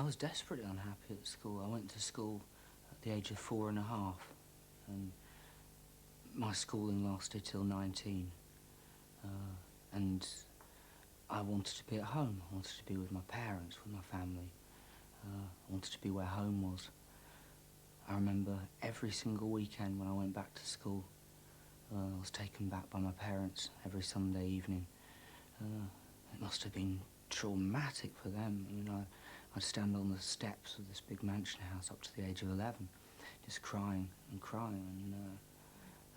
was desperately unhappy at school. I went to school at the age of 4.5, and my schooling lasted till 19. And I wanted to be at home. I wanted to be with my parents, with my family. I wanted to be where home was. I remember every single weekend when I went back to school, I was taken back by my parents every Sunday evening. It must have been traumatic for them. I mean, I'd stand on the steps of this big mansion house up to the age of 11, just crying and crying, and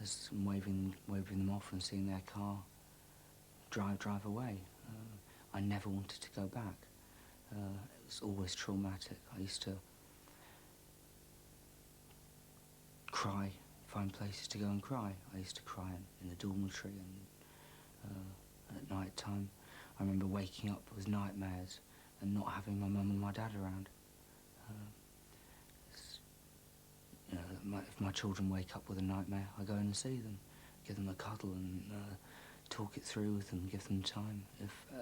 just waving them off and seeing their car drive away. I never wanted to go back. It was always traumatic. I used to cry, find places to go and cry. I used to cry in the dormitory and at night time. I remember waking up with nightmares and not having my mum and my dad around. If my children wake up with a nightmare, I go in and see them, give them a cuddle and talk it through with them, give them time.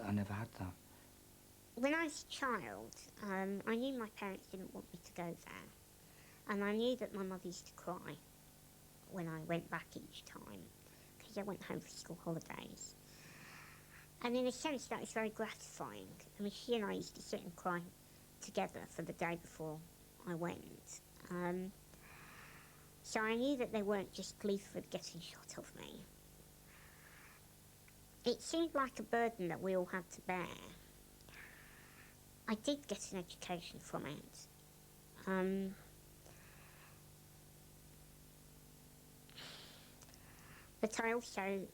I never had that. When I was a child, I knew my parents didn't want me to go there. And I knew that my mother used to cry when I went back each time, because I went home for school holidays. And in a sense, that was very gratifying. I mean, she and I used to sit and cry together for the day before I went. So I knew that they weren't just gleeful at getting shot of me. It seemed like a burden that we all had to bear. I did get an education from it. But I also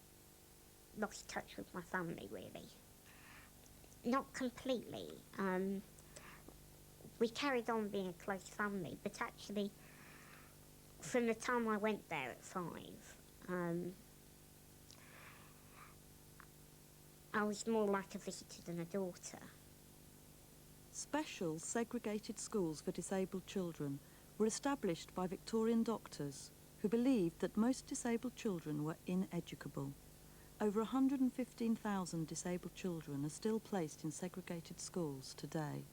lost touch with my family, really. Not completely. We carried on being a close family, but actually, from the time I went there at 5, I was more like a visitor than a daughter. Special segregated schools for disabled children were established by Victorian doctors who believed that most disabled children were ineducable. Over 115,000 disabled children are still placed in segregated schools today.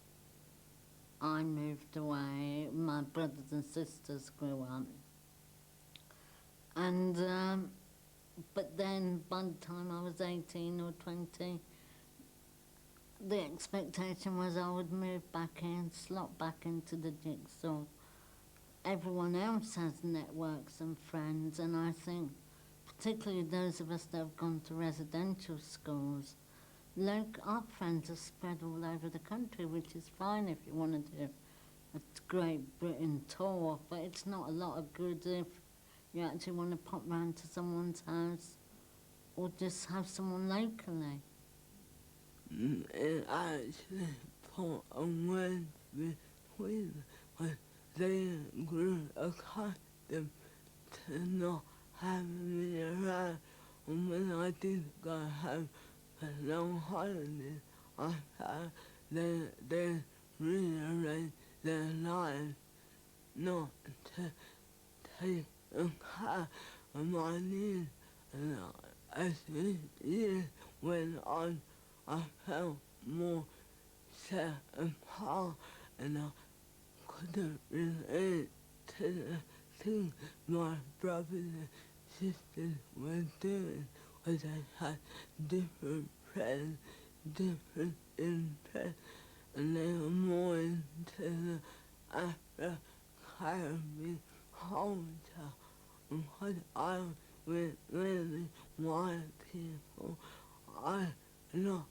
I moved away, my brothers and sisters grew up. And, but then by the time I was 18 or 20, the expectation was I would move back in, slot back into the jigsaw. Everyone else has networks and friends, and I think particularly those of us that have gone to residential schools, our friends are spread all over the country, which is fine if you want to do a Great Britain tour, but it's not a lot of good if you actually want to pop round to someone's house or just have someone locally. It actually put a wedge between when they grew accustomed to not having me around, and when I did go home for long holidays, I found they rearranged their lives not to take care of my needs, and as the years went on, I felt more set apart, and I couldn't relate to the things my brothers and sisters were doing, because they had different friends, different interests, and they were more into the Afro-Caribbean culture, and because I was really white people, I lost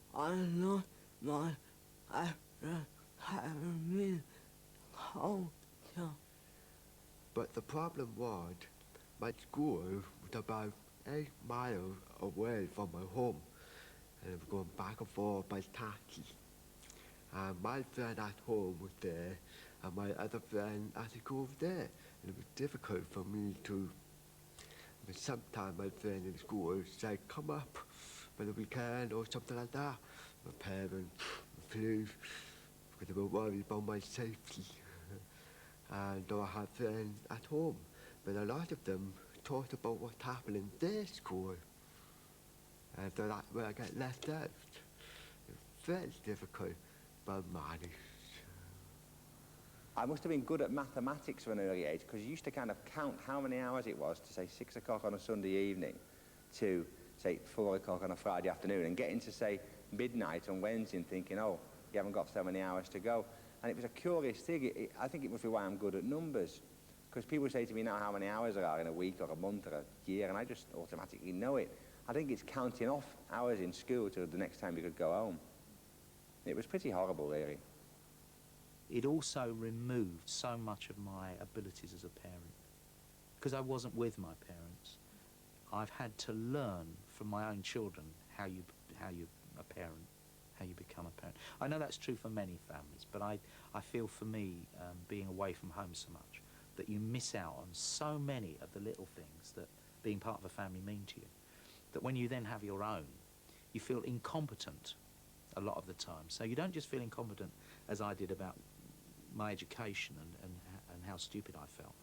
my Afro-Caribbean culture. But the problem was, my school was about 8 miles away from my home, and I was going back and forth by taxi. And my friend at home was there, and my other friend at school was there. And it was difficult for me to, but sometimes my friend in school would say, come up for the weekend or something like that. My parents refused because they were worried about my safety. And I had friends at home, but a lot of them talked about what's happening in their school. And so that's where I get left out. It's very difficult, but managed. I must have been good at mathematics from an early age, because you used to kind of count how many hours it was to, say, 6 o'clock on a Sunday evening to, say, 4 o'clock on a Friday afternoon, and getting to, say, midnight on Wednesday and thinking, oh, you haven't got so many hours to go. And it was a curious thing. I think it must be why I'm good at numbers, because people say to me now how many hours there are in a week or a month or a year, and I just automatically know it. I think it's counting off hours in school till the next time you could go home. It was pretty horrible, really. It also removed so much of my abilities as a parent. Because I wasn't with my parents, I've had to learn from my own children how you a parent, how you become a parent. I know that's true for many families, but I feel for me, being away from home so much, that you miss out on so many of the little things that being part of a family mean to you, that when you then have your own, you feel incompetent a lot of the time. So you don't just feel incompetent, as I did, about my education and how stupid I felt,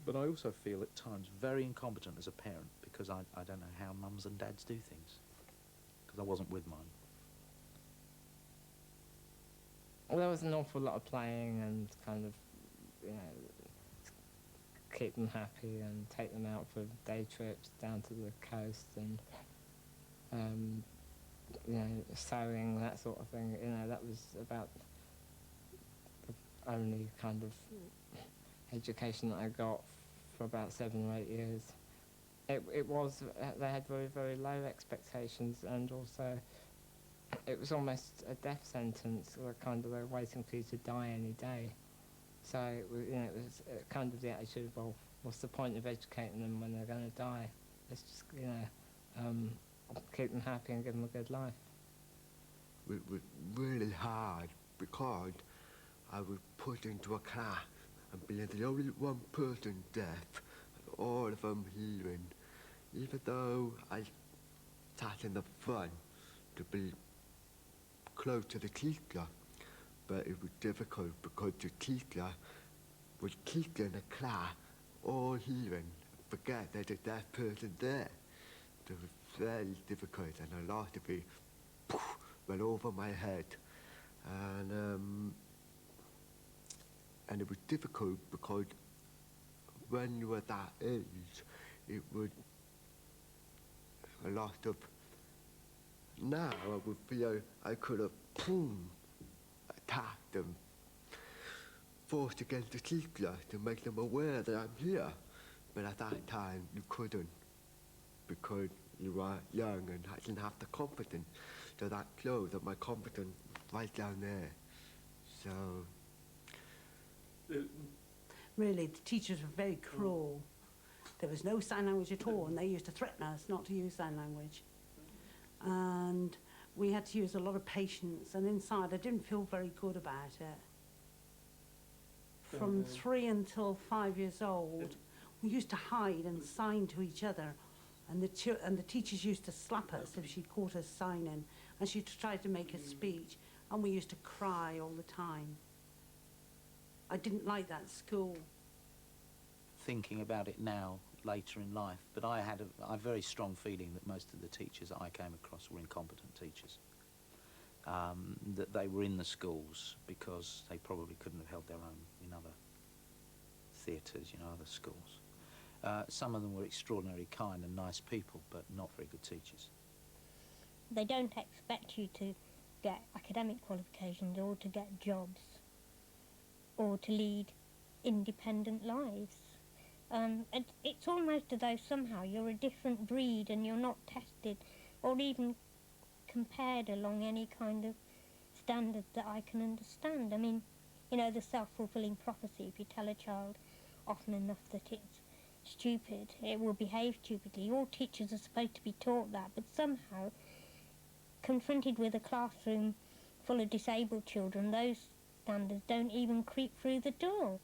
but I also feel at times very incompetent as a parent, because I don't know how mums and dads do things, because I wasn't with mine. Well, there was an awful lot of playing and kind of, you know, keep them happy and take them out for day trips down to the coast and, you know, sewing, that sort of thing. You know, that was about the only kind of education that I got for about 7 or 8 years. It was, they had very, very low expectations, and also it was almost a death sentence, or kind of they were waiting for you to die any day. So it was, you know, it was kind of the attitude, well, what's the point of educating them when they're going to die? Let's just, you know, keep them happy and give them a good life. It was really hard because I was put into a class and being the only one person deaf and all of them hearing, even though I sat in the front to be close to the teacher, but it was difficult because the teacher was teaching the class all hearing, forget there's a deaf person there. It was very difficult, and a lot of it went over my head, and it was difficult because when you were that age, it would a lot of. Now I would feel I could have attacked them, forced against the teacher to make them aware that I'm here. But at that time you couldn't, because you were young and I didn't have the confidence. So that closed up my confidence right down there. So really, the teachers were very cruel. There was no sign language at all, and they used to threaten us not to use sign language. And we had to use a lot of patience, and inside I didn't feel very good about it. From 3 until 5 years old, we used to hide and sign to each other, and the teachers used to slap us if she caught us signing, and she tried to make a speech, and we used to cry all the time. I didn't like that school. Thinking about it now, later in life, but I had a very strong feeling that most of the teachers that I came across were incompetent teachers. That they were in the schools because they probably couldn't have held their own in other theatres, you know, other schools. Some of them were extraordinarily kind and nice people, but not very good teachers. They don't expect you to get academic qualifications or to get jobs or to lead independent lives. And it's almost as though somehow you're a different breed and you're not tested or even compared along any kind of standard that I can understand. I mean, you know, the self-fulfilling prophecy, if you tell a child often enough that it's stupid, it will behave stupidly. All teachers are supposed to be taught that, but somehow, confronted with a classroom full of disabled children, those standards don't even creep through the door.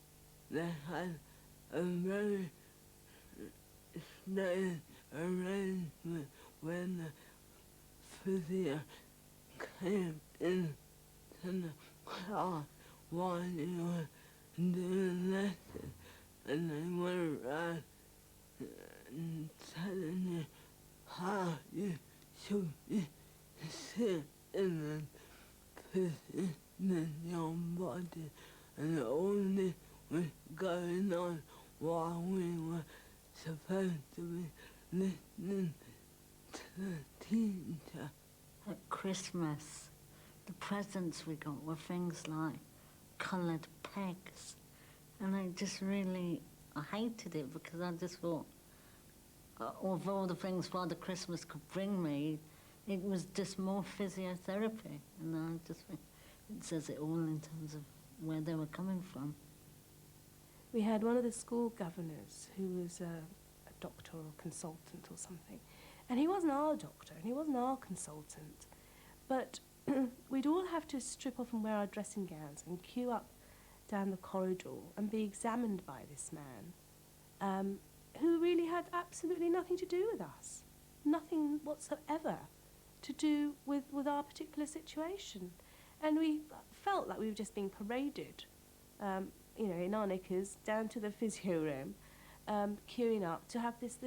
They had a very nice arrangement when the physio came in to the class while you were doing lessons, and they went around and telling you how you should be sitting in the position in your body and all this was going on while we were supposed to be listening to the teacher. At Christmas, the presents we got were things like coloured pegs. And I just really, I hated it because I just thought, of all the things Father Christmas could bring me, it was just more physiotherapy. And I just think it says it all in terms of where they were coming from. We had one of the school governors who was a doctor or consultant or something. And he wasn't our doctor and he wasn't our consultant. But we'd all have to strip off and wear our dressing gowns and queue up down the corridor and be examined by this man, who really had absolutely nothing to do with us. Nothing whatsoever to do with our particular situation. And we felt like we were just being paraded, you know, in our knickers, down to the physio room, queuing up to have this,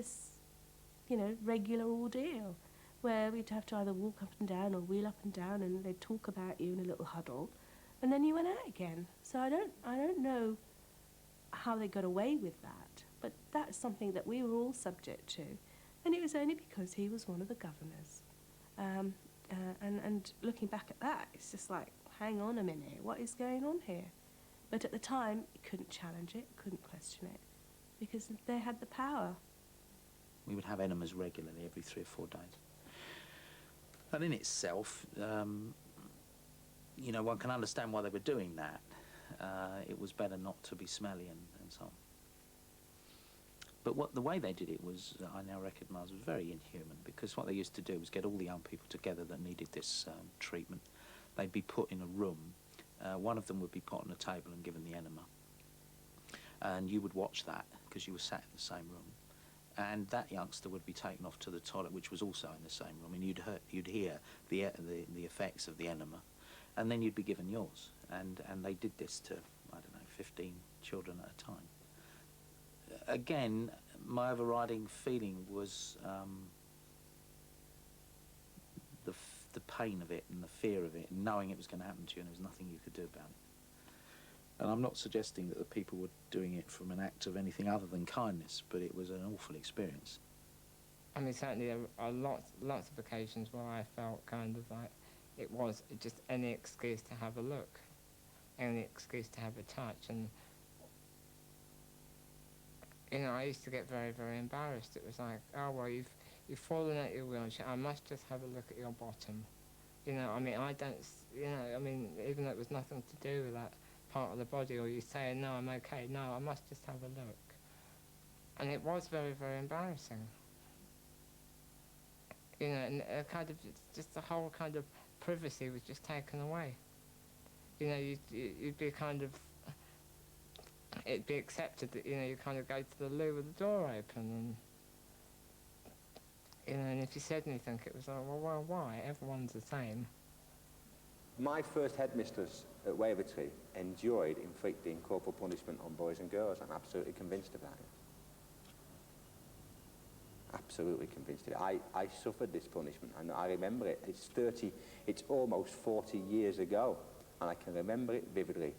you know, regular ordeal, where we'd have to either walk up and down or wheel up and down, and they'd talk about you in a little huddle, and then you went out again. So I don't know how they got away with that, but that's something that we were all subject to, and it was only because he was one of the governors. And looking back at that, it's just like, hang on a minute, what is going on here? But at the time, you couldn't challenge it, couldn't question it, because they had the power. We would have enemas regularly every 3 or 4 days. And in itself, you know, one can understand why they were doing that. It was better not to be smelly and so on. But the way they did it was, I now recognise, was very inhuman, because what they used to do was get all the young people together that needed this treatment. They'd be put in a room. One of them would be put on a table and given the enema. And you would watch that, because you were sat in the same room. And that youngster would be taken off to the toilet, which was also in the same room, and you'd hear the effects of the enema, and then you'd be given yours. And they did this to, I don't know, 15 children at a time. Again, my overriding feeling was the pain of it and the fear of it, and knowing it was going to happen to you and there was nothing you could do about it. And I'm not suggesting that the people were doing it from an act of anything other than kindness, but it was an awful experience. I mean, certainly there are lots of occasions where I felt kind of like it was just any excuse to have a look, any excuse to have a touch. And, you know, I used to get very, very embarrassed. It was like, oh, well, you've fallen out your wheelchair, I must just have a look at your bottom. You know, I mean, I don't, you know, I mean, even though it was nothing to do with that part of the body, or you say, no, I'm okay, no, I must just have a look. And it was very, very embarrassing. You know, and kind of, just the whole kind of privacy was just taken away. You know, you'd be kind of, it'd be accepted that, you know, you kind of go to the loo with the door open, and, you know, and if you said anything, it was like, well, why? Everyone's the same. My first headmistress at Wavertree enjoyed inflicting corporal punishment on boys and girls. I'm absolutely convinced of that. Absolutely convinced of it. I suffered this punishment, and I remember it. It's almost 40 years ago, and I can remember it vividly.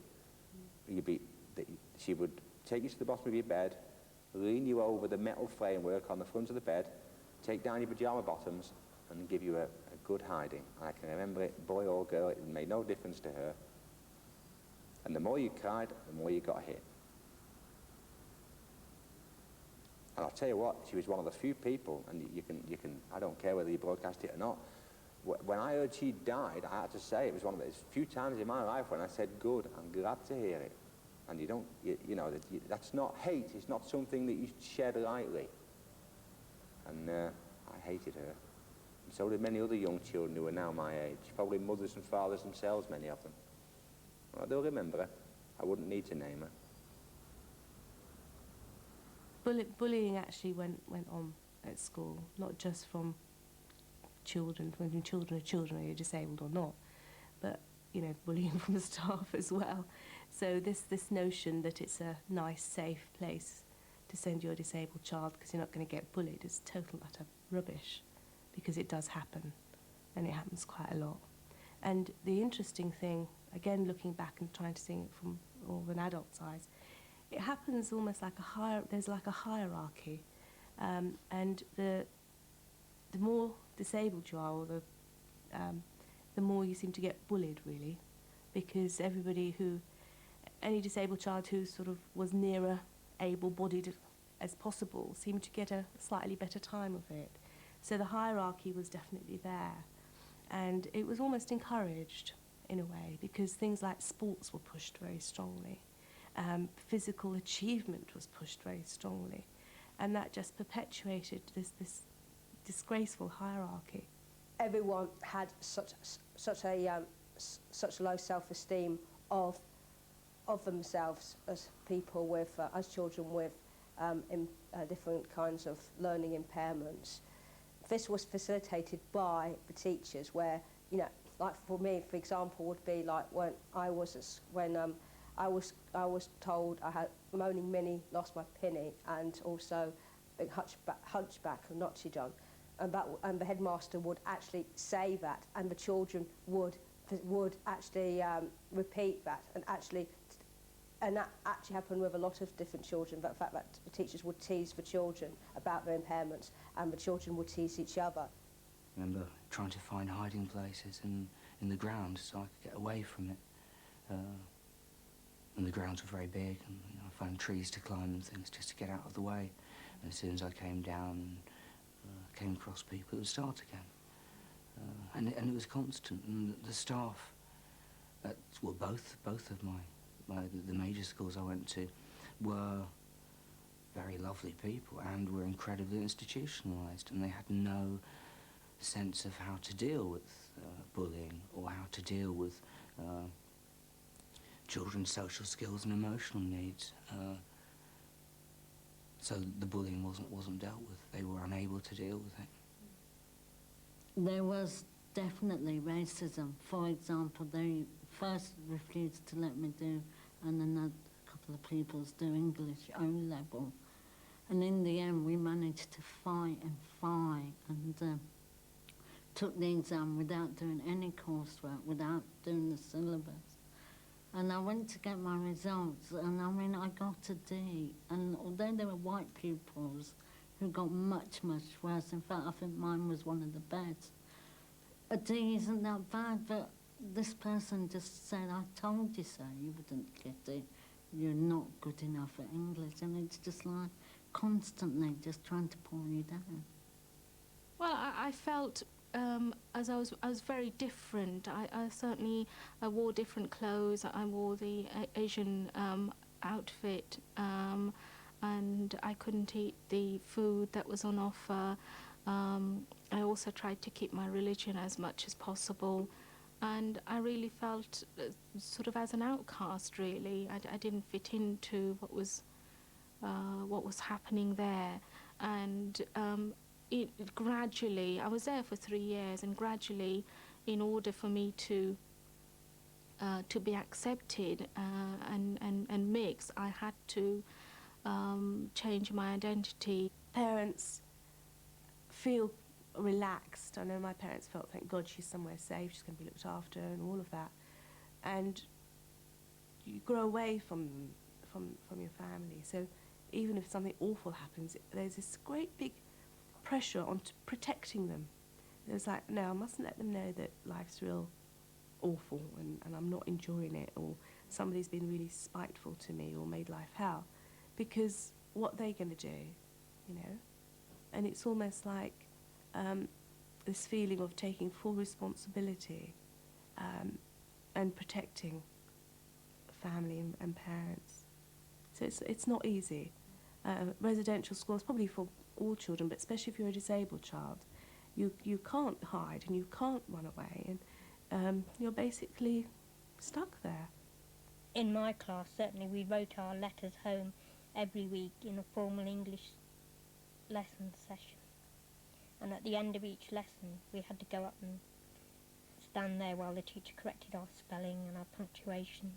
She would take you to the bottom of your bed, lean you over the metal framework on the front of the bed, take down your pyjama bottoms, and give you a good hiding. I can remember it, boy or girl, it made no difference to her. And the more you cried, the more you got hit. And I'll tell you what, she was one of the few people, and you can, I don't care whether you broadcast it or not, when I heard she died, I had to say, it was one of the few times in my life when I said, good, I'm glad to hear it. And you don't, you know, that's not hate, it's not something that you shed lightly. And I hated her. And so did many other young children who are now my age, probably mothers and fathers themselves, many of them. Well, they'll remember her. I wouldn't need to name her. Bullying actually went on at school, not just from children, when children are children, are you disabled or not, but, you know, bullying from the staff as well. So this notion that it's a nice, safe place to send your disabled child because you're not going to get bullied is total utter rubbish, because it does happen, and it happens quite a lot. And the interesting thing, again looking back and trying to see it from more of an adult's eyes, it happens almost like there's like a hierarchy, and the more disabled you are, or the more you seem to get bullied, really, because any disabled child who sort of was nearer able-bodied as possible seemed to get a slightly better time of it. So the hierarchy was definitely there, and it was almost encouraged in a way, because things like sports were pushed very strongly, physical achievement was pushed very strongly, and that just perpetuated this disgraceful hierarchy. Everyone had such low self-esteem of themselves as people with, as children with different kinds of learning impairments. This was facilitated by the teachers, where, you know, like for me, for example, would be like when I was told I had moaning Minnie, lost my penny, and also being hunchback of Notre Dame, and the headmaster would actually say that, and the children would actually repeat that, and that actually happened with a lot of different children. The fact that the teachers would tease the children about their impairments, and the children would tease each other. I remember trying to find hiding places in the grounds so I could get away from it. And the grounds were very big, and I found trees to climb and things just to get out of the way. And as soon as I came down and came across people, it would start again. And it was constant. And the staff at, well, both of the major schools I went to were very lovely people and were incredibly institutionalised, and they had no sense of how to deal with bullying or how to deal with children's social skills and emotional needs. So the bullying wasn't dealt with. They were unable to deal with it. There was definitely racism. For example, they first refused to let me do, and another couple of pupils do English O-level. And in the end, we managed to fight and took the exam without doing any coursework, without doing the syllabus. And I went to get my results, and I mean, I got a D. And although there were white pupils who got much, much worse, in fact, I think mine was one of the best. A D isn't that bad, but this person just said, I told you so, you wouldn't get it. You're not good enough at English. And it's just like constantly just trying to pull you down. Well, I felt as I was very different. I certainly wore different clothes. I wore the Asian outfit, and I couldn't eat the food that was on offer. I also tried to keep my religion as much as possible, and I really felt sort of as an outcast, really. I didn't fit into what was happening there, and gradually, I was there for 3 years, and gradually, in order for me to be accepted and mix, I had to change my identity. Parents feel relaxed. I know my parents felt, thank God she's somewhere safe, she's going to be looked after, and all of that. And you grow away from your family. So even if something awful happens, there's this great big pressure on protecting them. There's like, no, I mustn't let them know that life's real awful and I'm not enjoying it, or somebody's been really spiteful to me or made life hell, because what are they going to do, you know? And it's almost like this feeling of taking full responsibility and protecting family and parents. So it's not easy. Residential schools, probably for all children, but especially if you're a disabled child, you can't hide and you can't run away, and you're basically stuck there. In my class, certainly, we wrote our letters home every week in a formal English lesson session. And at the end of each lesson, we had to go up and stand there while the teacher corrected our spelling and our punctuation.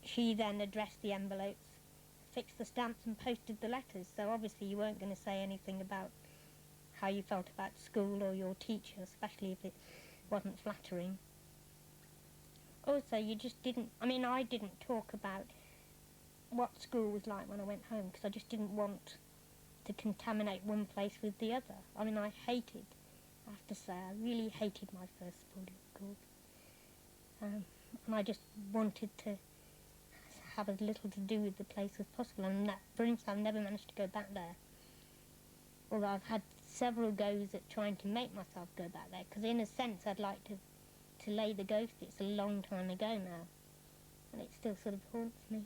She then addressed the envelopes, fixed the stamps and posted the letters, so obviously you weren't going to say anything about how you felt about school or your teacher, especially if it wasn't flattering. also you just didn't, I mean, I didn't talk about what school was like when I went home because I just didn't want to contaminate one place with the other. I mean, I have to say, I really hated my first boarding school. And I just wanted to have as little to do with the place as possible. And that, for instance, I've never managed to go back there. Although I've had several goes at trying to make myself go back there, because in a sense I'd like to lay the ghost. It's a long time ago now, and it still sort of haunts me.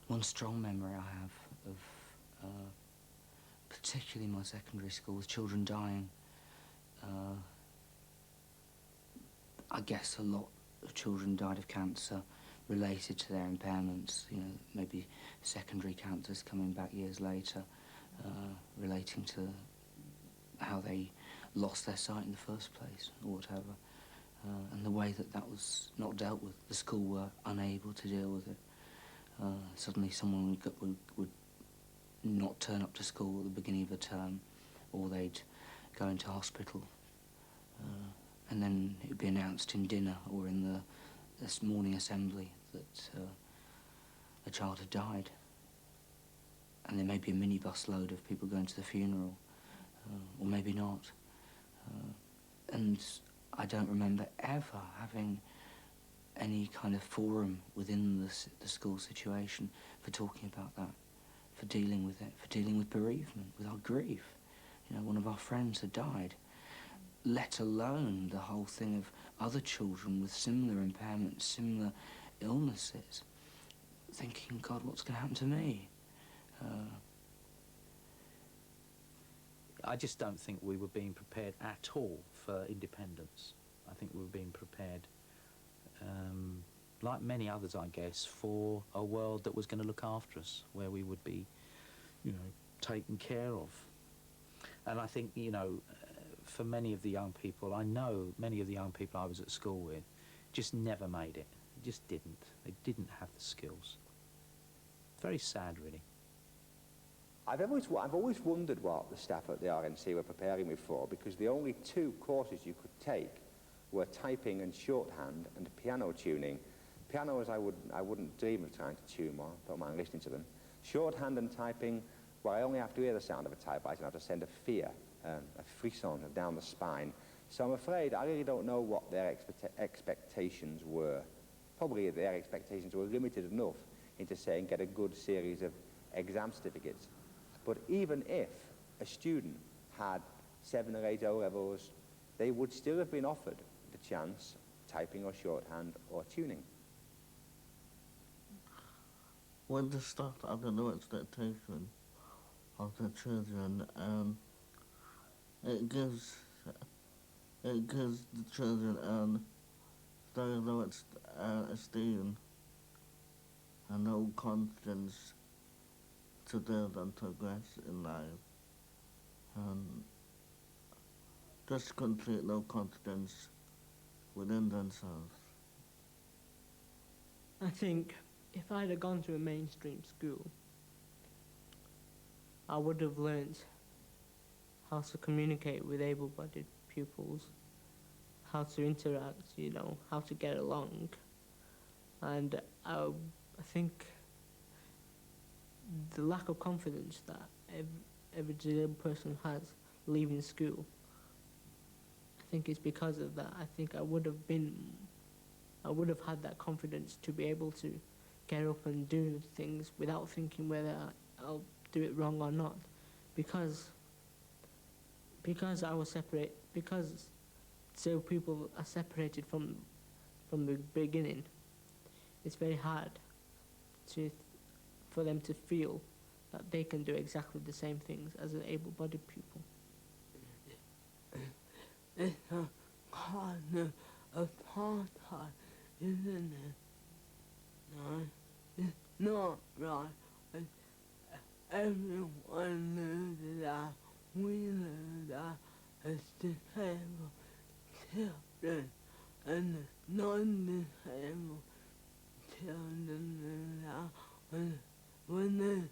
One strong memory I have of particularly my secondary school with children dying. I guess a lot of children died of cancer related to their impairments, you know, maybe secondary cancers coming back years later, relating to how they lost their sight in the first place or whatever. And the way that that was not dealt with, the school were unable to deal with it. Suddenly someone would not turn up to school at the beginning of a term, or they'd go into hospital. And then it would be announced in dinner or in this morning assembly that a child had died. And there may be a minibus load of people going to the funeral, or maybe not. And I don't remember ever having any kind of forum within the school situation for talking about that, for dealing with it, for dealing with bereavement, with our grief. You know, one of our friends had died, let alone the whole thing of other children with similar impairments, similar illnesses, thinking, God, what's going to happen to me? I just don't think we were being prepared at all for independence. I think we were being prepared, like many others, I guess, for a world that was going to look after us, where we would be, you know, taken care of. And I think, you know, for many of the young people, I know many of the young people I was at school with just never made it. They just didn't. They didn't have the skills. Very sad, really. I've always wondered what the staff at the RNC were preparing me for, because the only two courses you could take were typing and shorthand and piano tuning. Pianos I wouldn't dream of trying to tune more, don't mind listening to them. Shorthand and typing, well, I only have to hear the sound of a typewriter and I have to send a fear, a frisson down the spine. So I'm afraid I really don't know what their expectations were. Probably their expectations were limited enough into saying get a good series of exam certificates. But even if a student had 7 or 8 O-levels, they would still have been offered the chance of typing or shorthand or tuning. When the staff had no expectation of the children, it gives the children very low esteem and no confidence to build and progress in life, and just complete no confidence within themselves. I think if I'd have gone to a mainstream school, I would have learnt how to communicate with able-bodied pupils, how to interact, you know, how to get along. And I think the lack of confidence that every disabled person has leaving school, I think it's because of that. I think I would have had that confidence to be able to get up and do things without thinking whether I'll do it wrong or not, because I was separate, because so people are separated from the beginning. It's very hard for them to feel that they can do exactly the same things as an able-bodied pupil. It's a kind of apartheid, isn't it? No, it's not right. Everyone knows that we know that as disabled children, and non-disabled children now when they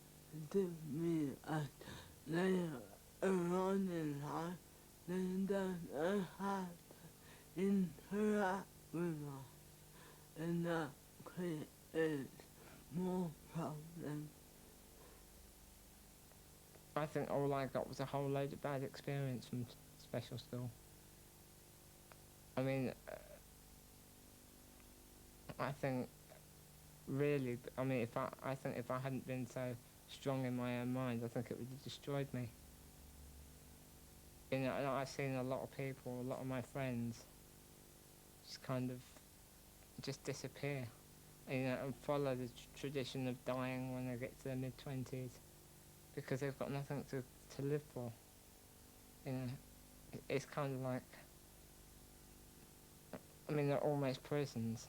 do me as later on in life, they don't know how to interact with us, and that creates more problems. I think all I got was a whole load of bad experience from special school. I mean, I think really, I mean, I think if I hadn't been so strong in my own mind, I think it would have destroyed me. You know, and I've seen a lot of people, a lot of my friends, just kind of just disappear, you know, and follow the tradition of dying when they get to their mid-20s, because they've got nothing to live for. You know, it's kind of like, I mean, they're almost prisons.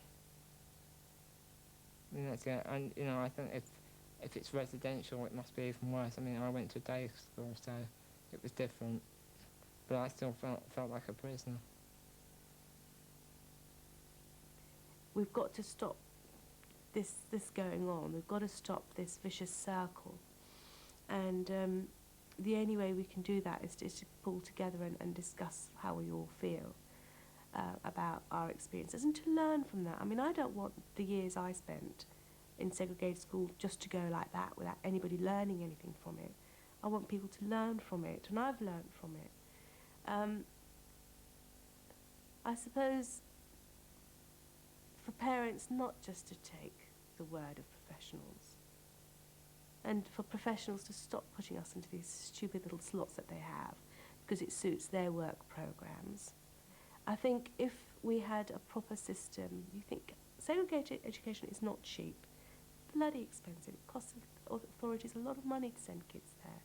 You know, and you know, I think if it's residential, it must be even worse. I mean, I went to day school, so it was different, but I still felt like a prisoner. We've got to stop this going on. We've got to stop this vicious circle, and the only way we can do that is to pull together and discuss how we all feel about our experiences and to learn from that. I mean, I don't want the years I spent in segregated school just to go like that without anybody learning anything from it. I want people to learn from it, and I've learned from it. I suppose for parents not just to take the word of professionals, and for professionals to stop putting us into these stupid little slots that they have because it suits their work programs. I think if we had a proper system, you think segregated education is not cheap, bloody expensive. It costs authorities a lot of money to send kids there.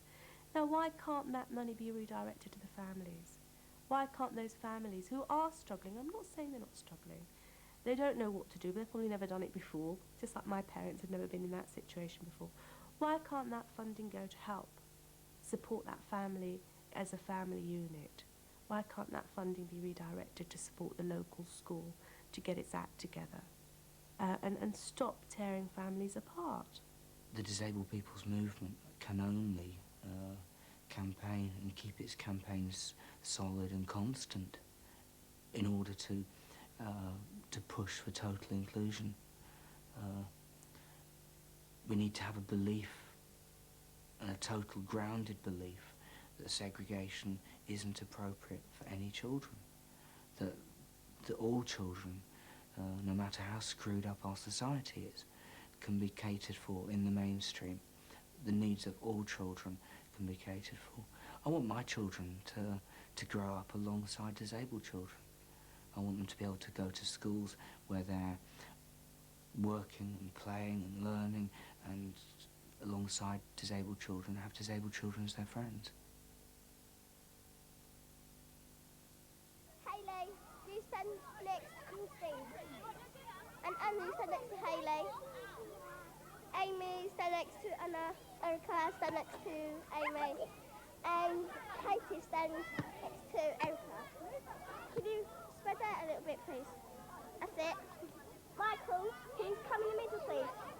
Now, why can't that money be redirected to the families? Why can't those families who are struggling, I'm not saying they're not struggling, they don't know what to do, they've probably never done it before, just like my parents had never been in that situation before. Why can't that funding go to help support that family as a family unit? Why can't that funding be redirected to support the local school to get its act together and stop tearing families apart? The disabled people's movement can only campaign and keep its campaigns solid and constant in order to push for total inclusion. We need to have a belief, a total grounded belief, that segregation isn't appropriate for any children, that all children, no matter how screwed up our society is, can be catered for in the mainstream. The needs of all children can be catered for. I want my children to grow up alongside disabled children. I want them to be able to go to schools where they're working and playing and learning, and alongside disabled children, have disabled children as their friends. Hayley, you stand next to Christine. And Anna, stand next to Hayley. Amy, stand next to Anna. Erica, stand next to Amy. And Katie, stand next to Erica. Can you spread out a little bit, please? That's it. Michael, can you come in the middle, please?